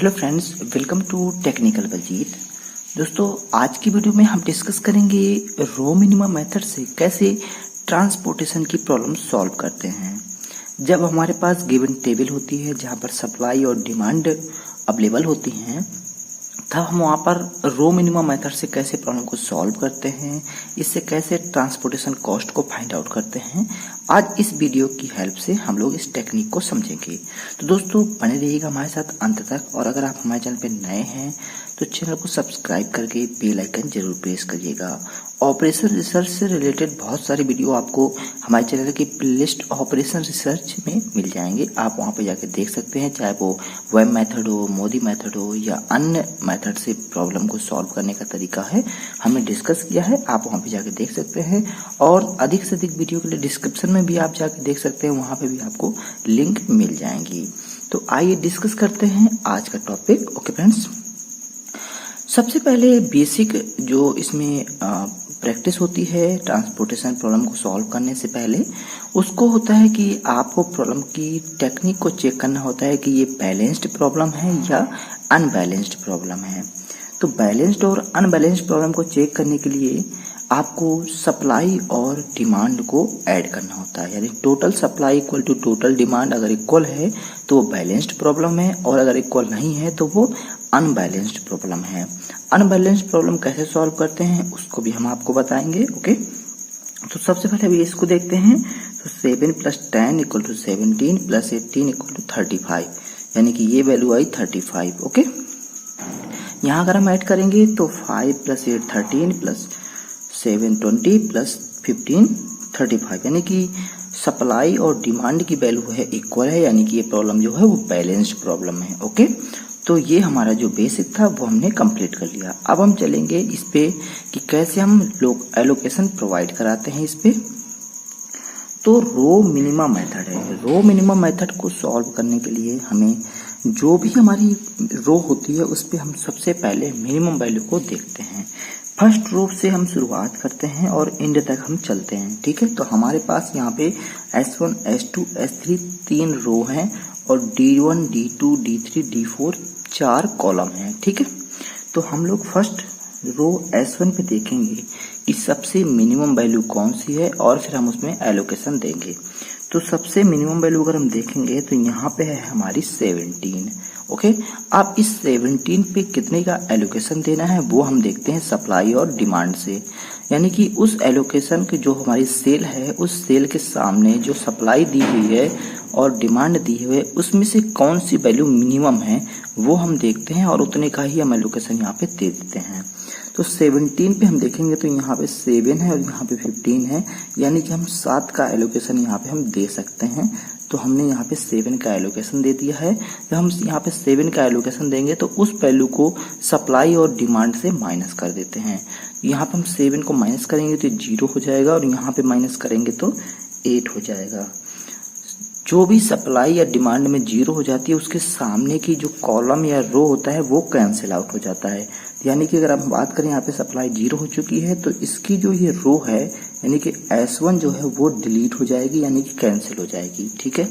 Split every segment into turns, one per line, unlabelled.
Hello friends, welcome to technical Baljeet. दोस्तों, आज की वीडियो में हम डिस्कस करेंगे रो मिनिमम मेथड से कैसे ट्रांसपोर्टेशन की प्रॉब्लम सॉल्व करते हैं। जब हमारे पास गिवन टेबल होती है जहां पर सप्लाई और डिमांड अवेलेबल होती हैं, तब हम वहाँ पर रो मिनिमम मेथड से कैसे प्रॉब्लम को सॉल्व करते हैं, इससे कैसे ट्रांसपोर्टेशन कॉस्ट को फाइंड आउट करते हैं। आज इस वीडियो की हेल्प से हम लोग इस टेक्निक को समझेंगे। तो दोस्तों, बने रहिएगा हमारे साथ अंत तक, और अगर आप हमारे चैनल पर नए हैं तो चैनल को सब्सक्राइब करके बेल आइकन जरूर प्रेस करिएगा। ऑपरेशन रिसर्च से रिलेटेड बहुत सारी वीडियो आपको हमारे चैनल की प्लेलिस्ट ऑपरेशन रिसर्च में मिल जाएंगे। आप वहां पे जाके देख सकते हैं, चाहे वो वेब मेथड हो, मोदी मेथड हो या अन्य मेथड से प्रॉब्लम को सॉल्व करने का तरीका है, हमने डिस्कस किया है। आप वहां पे जाके देख सकते हैं, और अधिक से अधिक वीडियो के लिए डिस्क्रिप्शन में भी आप जाके देख सकते हैं, वहां पे भी आपको लिंक मिल जाएंगी। तो आइए डिस्कस करते हैं आज का टॉपिक। ओके फ्रेंड्स, सबसे पहले बेसिक जो इसमें प्रैक्टिस होती है ट्रांसपोर्टेशन प्रॉब्लम को सॉल्व करने से पहले, उसको होता है कि आपको प्रॉब्लम की टेक्निक को चेक करना होता है कि ये बैलेंस्ड प्रॉब्लम है या अनबैलेंस्ड प्रॉब्लम है। तो बैलेंस्ड और अनबैलेंस्ड प्रॉब्लम को चेक करने के लिए आपको सप्लाई और डिमांड को ऐड करना होता है, यानी total supply equal to total demand अगर इक्वल है तो वो बैलेंस्ड प्रॉब्लम है, और अगर इक्वल नहीं है तो वो अनबैलेंस्ड प्रॉब्लम है। अनबैलेंस्ड प्रॉब्लम कैसे सॉल्व करते हैं उसको भी हम आपको बताएंगे। ओके, तो सबसे पहले अभी इसको देखते हैं। तो 7 + 10 = 17 + 18 = 35, यानी कि ये वैल्यू आई 35। ओके, यहाँ अगर हम ऐड करेंगे तो 5 + 8 13 + 7 20 + 15 35, यानी कि सप्लाई और डिमांड की वैल्यू है इक्वल है, यानी कि ये प्रॉब्लम जो है वो बैलेंस्ड प्रॉब्लम है। ओके, तो ये हमारा जो बेसिक था वो हमने कंप्लीट कर लिया। अब हम चलेंगे इस पे कि कैसे हम लोग एलोकेशन प्रोवाइड कराते हैं इस पे। तो रो मिनिमम मेथड है। रो मिनिमम मेथड को सॉल्व करने के लिए हमें जो भी हमारी रो होती है उस पे हम सबसे पहले मिनिमम वैल्यू को देखते हैं। फर्स्ट रो से हम शुरुआत करते हैं और एंड तक हम चलते हैं। ठीक है, तो हमारे पास यहाँ पे S1 S2 S3 3 रो हैं, और D1 D2 D3 D4 4 column हैं। ठीक है, तो हम लोग फर्स्ट रो S1 पे देखेंगे कि सबसे मिनिमम वैल्यू कौन सी है, और फिर हम उसमें एलोकेशन देंगे। तो सबसे मिनिमम वैल्यू अगर हम देखेंगे तो यहाँ पे है हमारी 17। ओके, अब इस 17 पे कितने का एलोकेशन देना है वो हम देखते हैं सप्लाई और डिमांड से, यानी कि उस एलोकेशन के जो हमारी सेल है उस सेल के सामने जो सप्लाई दी हुई है और डिमांड दी हुई है उसमें से कौन सी वैल्यू मिनिमम है वो हम देखते हैं, और उतने का ही हम एलोकेशन यहाँ पे दे देते हैं। तो 17 पे हम देखेंगे तो यहाँ पे 7 है और यहाँ पे 15 है, यानी कि हम 7 का एलोकेशन यहाँ पे हम दे सकते हैं। तो हमने यहाँ पे 7 का एलोकेशन दे दिया है। जब हम यहाँ पे 7 का एलोकेशन देंगे तो उस वैल्यू को सप्लाई और डिमांड से माइनस कर देते हैं। यहाँ पे हम 7 को माइनस करेंगे तो 0 हो जाएगा, और यहाँ पे माइनस करेंगे तो 8 हो जाएगा। जो भी सप्लाई या डिमांड में 0 हो जाती है उसके सामने की जो कॉलम या रो होता है वो कैंसिल आउट हो जाता है। यानी कि अगर हम बात करें यहाँ पे सप्लाई 0 हो चुकी है तो इसकी जो ये रो है यानी कि S1 जो है वो डिलीट हो जाएगी, यानी कि कैंसिल हो जाएगी। ठीक है,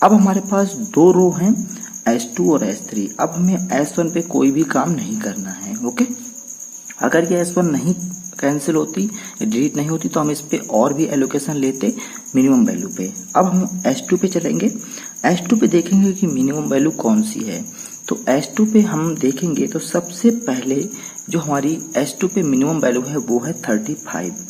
अब हमारे पास 2 रो हैं S2 और S3। अब हमें S1 पे कोई भी काम नहीं करना है। ओके, अगर ये S1 नहीं कैंसिल होती, डिलीट नहीं होती, तो हम इस पे और भी एलोकेशन लेते मिनिमम वैल्यू पे। अब हम S2 पे चलेंगे। S2 पे देखेंगे कि मिनिमम वैल्यू कौन सी है। तो S2 पे हम देखेंगे तो सबसे पहले जो हमारी S2 पे मिनिमम वैल्यू है वो है 35।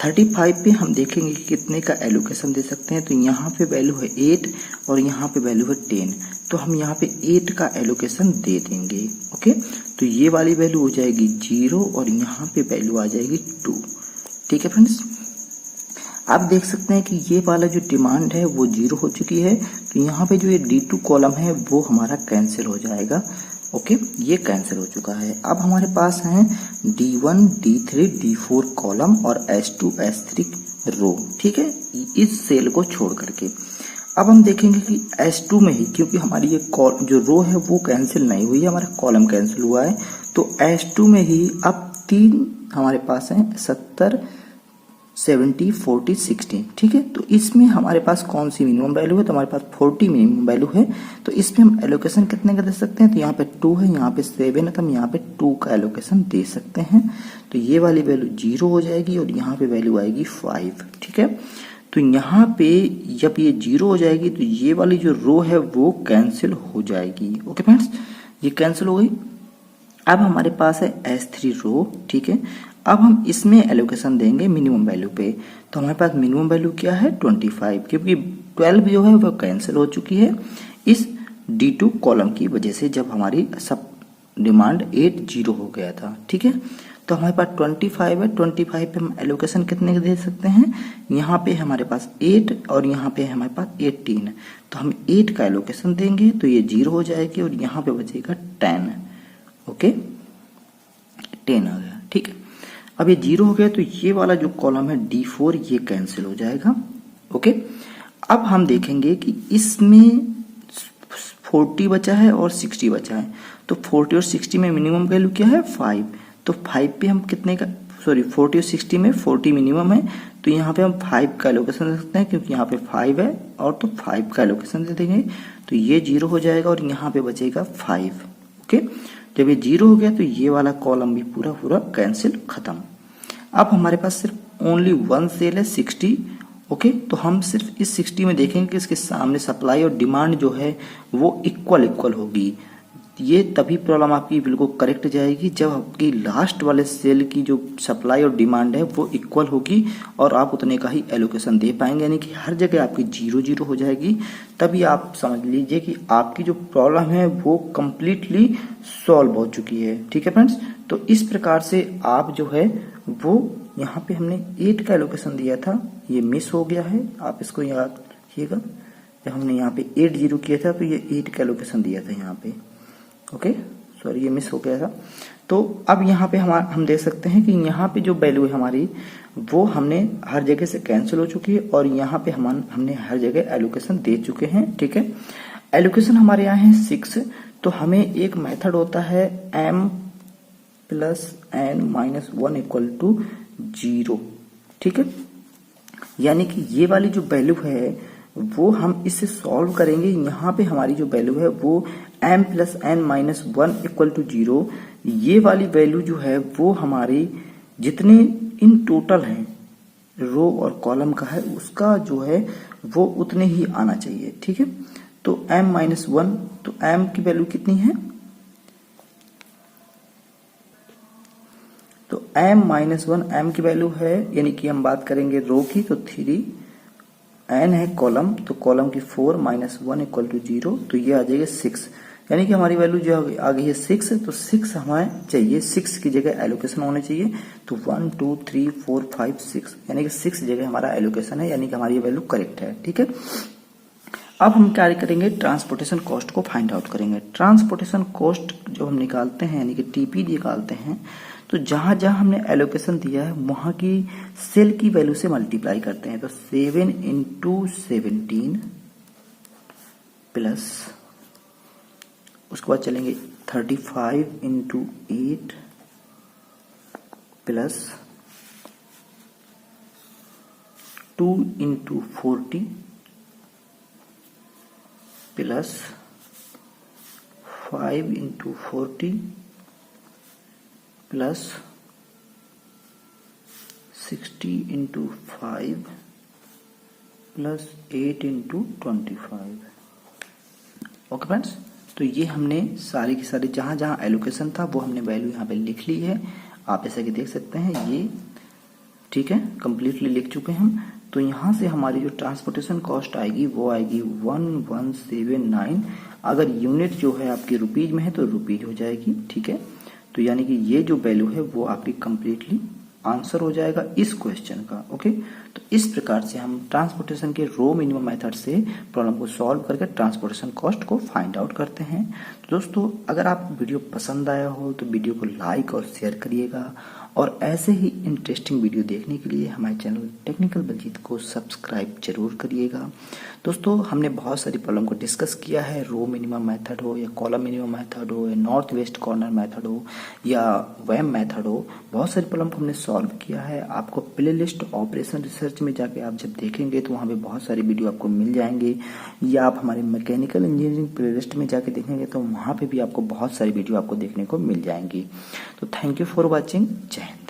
35 पे हम देखेंगे कि कितने का एलोकेशन दे सकते हैं। तो यहाँ पे वैल्यू है 8 और यहाँ पे वैल्यू है 10, तो हम यहाँ पे 8 का एलोकेशन दे देंगे। ओके, तो ये वाली वैल्यू हो जाएगी 0 और यहाँ पे वैल्यू आ जाएगी 2। ठीक है फ्रेंड्स, आप देख सकते हैं कि ये वाला जो डिमांड है वो 0 हो चुकी है, तो यहाँ पे जो ये D2 कॉलम है वो हमारा कैंसिल हो जाएगा। ओके, ये कैंसिल हो चुका है। अब हमारे पास हैं D1 D3 D4 कॉलम और S2 S3 रो। ठीक है, इस सेल को छोड़ करके अब हम देखेंगे कि S2 में ही, क्योंकि हमारी ये जो रो है वो कैंसिल नहीं हुई है, हमारा कॉलम कैंसिल हुआ है, तो S2 में ही अब 3 हमारे पास हैं 70 70, 40, 60, ठीक है। तो इसमें हमारे पास कौन सी मिनिमम वैल्यू है, तो हमारे पास 40 मिनिमम वैल्यू है। तो इसमें हम एलोकेशन कितने का दे सकते हैं, तो यहाँ पे 2 है, यहाँ पे 7 है, तो हम यहाँ पे 2 का एलोकेशन दे सकते हैं। तो ये वाली वैल्यू 0 हो जाएगी और यहाँ पे वैल्यू आएगी 5, ठीक है। तो यहाँ पे जब ये 0 हो जाएगी तो ये वाली जो रो है वो कैंसिल हो जाएगी। ओके फ्रेंड्स, ये कैंसिल हो गई। अब हमारे पास है S3 रो, ठीक है। अब हम इसमें एलोकेशन देंगे मिनिमम वैल्यू पे। तो हमारे पास मिनिमम वैल्यू क्या है 25, क्योंकि 12 जो है वो कैंसिल हो चुकी है इस D2 कॉलम की वजह से, जब हमारी सब डिमांड 80 हो गया था, ठीक है। तो हमारे पास 25 है, 25 पे हम एलोकेशन कितने का दे सकते हैं, यहाँ पे हमारे पास 8 और यहाँ पे हमारे पास 18, तो हम 8 का एलोकेशन देंगे तो ये 0 हो जाएगी और यहाँ पे बचेगा 10। ओके, 10 आ गया, ठीक है। अब ये 0 हो गया तो ये वाला जो कॉलम है D4 ये कैंसिल हो जाएगा। ओके, अब हम देखेंगे कि इसमें 40 बचा है और 60 बचा है। तो 40 और 60 में मिनिमम वैल्यू क्या है 5, तो 5 पे हम कितने का, सॉरी 40 और 60 में 40 मिनिमम है, तो यहाँ पे हम 5 का एलोकेशन दे सकते हैं, क्योंकि यहाँ पे 5 है और तो 5 का एलोकेशन दे देंगे तो ये 0 हो जाएगा और यहाँ पे बचेगा 5। ओके, जब ये 0 हो गया तो ये वाला कॉलम भी पूरा पूरा कैंसिल, खत्म। अब हमारे पास सिर्फ ओनली 1 सेल है 60। ओके, तो हम सिर्फ इस 60 में देखेंगे कि इसके सामने सप्लाई और डिमांड जो है वो इक्वल होगी। ये तभी प्रॉब्लम आपकी बिल्कुल करेक्ट जाएगी जब आपकी लास्ट वाले सेल की जो सप्लाई और डिमांड है वो इक्वल होगी और आप उतने का ही एलोकेशन दे पाएंगे, यानी कि हर जगह आपकी 0-0 हो जाएगी। तभी आप समझ लीजिए कि आपकी जो प्रॉब्लम है वो कंप्लीटली सॉल्व हो चुकी है, ठीक है फ्रेंड्स। तो इस प्रकार से आप जो है वो यहाँ पे हमने 8 का एलोकेशन दिया था, ये मिस हो गया है, आप इसको याद रखिएगा। जब हमने यहाँ पे 8-0 किया था तो ये 8 का एलोकेशन दिया था यहाँ पे। ओके, सॉरी ये मिस हो गया था। तो अब यहाँ पे हम देख सकते हैं कि यहाँ पे जो वैल्यू है हमारी वो हमने हर जगह से कैंसिल हो चुकी है और यहाँ पे हमने हर जगह एलोकेशन दे चुके हैं, ठीक है। एलोकेशन हमारे यहाँ है 6, तो हमें एक मेथड होता है m + n - 1 = 0, ठीक है। यानी कि ये वाली जो वैल्यू है वो हम इससे सॉल्व करेंगे। यहाँ पे हमारी जो वैल्यू है वो m + n - 1 = 0। ये वाली वैल्यू जो है वो हमारी जितने इन टोटल हैं रो और कॉलम का है उसका जो है वो उतने ही आना चाहिए, ठीक है। तो m - 1, तो m की वैल्यू कितनी है, तो m - 1 m की वैल्यू है, यानी कि हम बात करेंगे रो की तो 3, n है कॉलम, तो कॉलम की 4 - 1 = 0, तो ये आ जाएगा 6। यानी कि हमारी वैल्यू जो आ गई है 6, तो 6 हमें चाहिए, 6 की जगह एलोकेशन होने चाहिए। तो 1 2 3 4 5 6, यानी कि 6 जगह हमारा एलोकेशन है, यानी कि हमारी वैल्यू करेक्ट है, ठीक है। अब हम क्या करेंगे, ट्रांसपोर्टेशन कॉस्ट को फाइंड आउट करेंगे। ट्रांसपोर्टेशन कॉस्ट जो हम निकालते हैं यानी कि टीपी निकालते हैं, तो जहां जहां हमने एलोकेशन दिया है वहां की सेल की वैल्यू से मल्टीप्लाई करते हैं। तो 7 × 17 प्लस उसके बाद चलेंगे 35 × 8 plus 2 × 40 plus 5 × 40 plus 60 × 5 plus 8 × 25। Okay friends, तो ये हमने सारी की सारी जहां जहां एलोकेशन था वो हमने वैल्यू यहाँ पे लिख ली है। आप ऐसा कि देख सकते हैं ये, ठीक है, कंप्लीटली लिख चुके हैं हम। तो यहाँ से हमारी जो ट्रांसपोर्टेशन कॉस्ट आएगी वो आएगी 1179। अगर यूनिट जो है आपकी रुपीज में है तो रुपीज हो जाएगी, ठीक है। तो यानी कि ये जो वैल्यू है वो आपकी कंप्लीटली आंसर हो जाएगा इस क्वेश्चन का। ओके, तो इस प्रकार से हम ट्रांसपोर्टेशन के रो मिनिमम मेथड से प्रॉब्लम को सॉल्व करके ट्रांसपोर्टेशन कॉस्ट को फाइंड आउट करते हैं। तो दोस्तों, अगर आपको वीडियो पसंद आया हो तो वीडियो को लाइक और शेयर करिएगा और ऐसे ही इंटरेस्टिंग वीडियो देखने के लिए हमारे चैनल टेक्निकल बलजीत को सब्सक्राइब जरूर करिएगा। दोस्तों, हमने बहुत सारी प्रॉब्लम को डिस्कस किया है, रो मिनिमम मेथड हो या कॉलम मिनिमम मेथड हो या नॉर्थ वेस्ट कॉर्नर मेथड हो या वैम मेथड हो, बहुत सारी प्रॉब्लम को हमने सॉल्व किया है। आपको प्ले लिस्ट ऑपरेशन रिसर्च में जाके आप जब देखेंगे तो वहाँ पे बहुत सारी वीडियो आपको मिल जाएंगे, या आप हमारे मैकेनिकल इंजीनियरिंग प्ले लिस्ट में जाके देखेंगे तो वहाँ पे भी आपको बहुत सारी वीडियो आपको देखने को मिल जाएंगी। तो थैंक यू फॉर वॉचिंग। जय हिंद।